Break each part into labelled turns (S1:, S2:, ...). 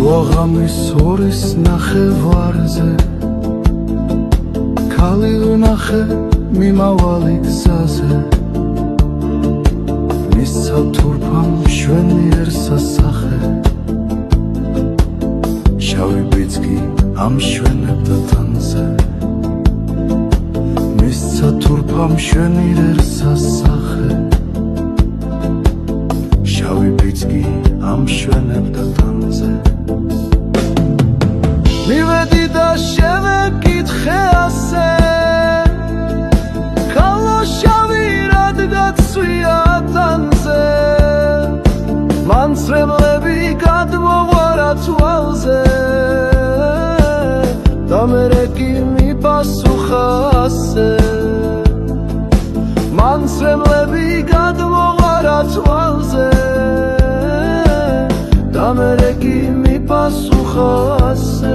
S1: შუაღამის ორის ნახევარზე ქალი ვნახე მიმავალი გზაზე მისცა თურქვა მშვენიერ სასახე შავი ბიძგი ამშვენებდა თანზე მისცა თურქვა მშვენიერ სასახე შავი ბიძგი ამშვენებდა თანზე მივედი და შევეკითხე ასე ქალო შავი რადგაცვია თანზე მანცრებლები გადმოღვარა თვალზე და მერე კი მიპასუხა ასე მანცრებლები გადმოღვარა თვალზე და მერე კი მიპასუხა ასე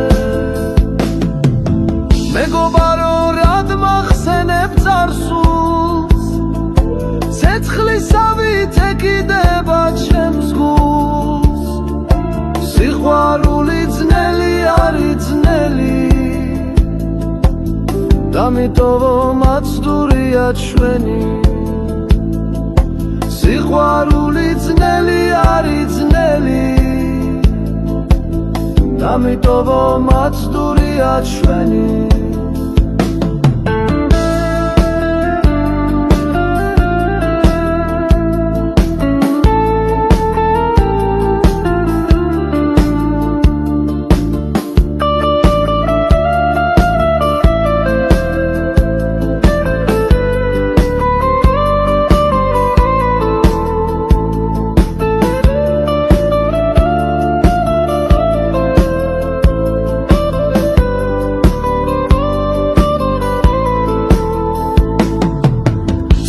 S1: მეგობარო რად მახსენებ წარსულს ცეცხლისავით ეკიდება ჩემს გულს სიყვარული ძნელი არის ძნელი დამიტოვო მაცდურია ჩვენი სიყვარული ძნელი არის ძნელი დამიტოვო მაცდურია ჩვენი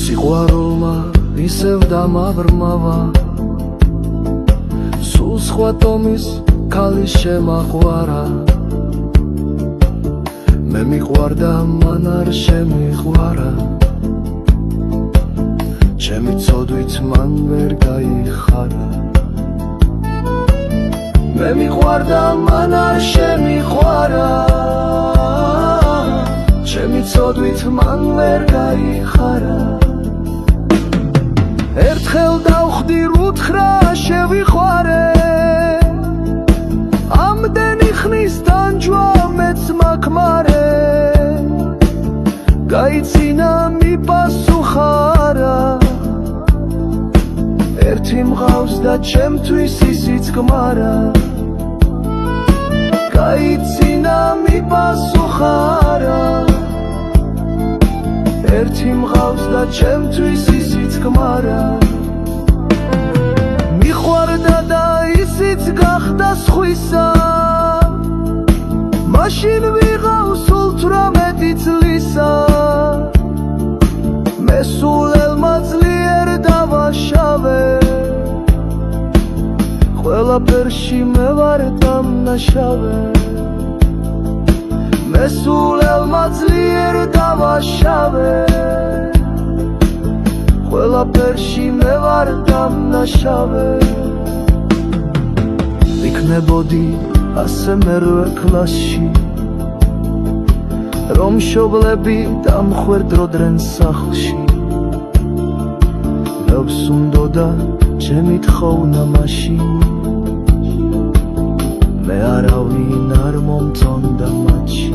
S1: სიყვარულმა ისევ დამაბრმავა სულ სხვა ტომის ქალი შემაყვარა მე მიყვარდა მან არ შემიყვარა ჩემი ცოდვით მან ვერ გაიხარა მე მიყვარდა მან არ შემიყვარა ჩემი ცოდვით მან ვერ გაიხარა ერთხელ დავხდი რუთხრა შევიხوارე ამდენი ხნის თანჯვა მეც მაქმარე გაიცინა მიპასუხარა ერთი მღავს და ჩემთვის ისიც გმარა გაიცინა მიპასუხარა ერთი მღავს და ჩემთვის ისიც გმარა მიყვარდა და ისიც გახდა სხვისა მაშინ ვიღავ სულ 18 წლისა მე სულელმა ძლიერ დავაშავე ყველაფერში მე ვარ დამნაშავე მე სულელმა ძლიერ დავაშავე ყველაფერში მე ვარ დამნაშავე ვიქნებოდი ასე მერვე კლასში რომ მშობლები დამხვერდროდნენ სახლში მეებს უნდოდა ჩემი თხოვნა მაშინ მე არავინ არ მომწონდა მათში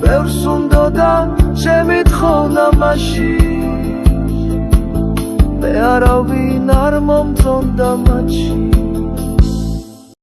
S1: მეებს უნდოდა ჩემი თხოვნა მაშინ მე არავინ არ მომწონდა მათში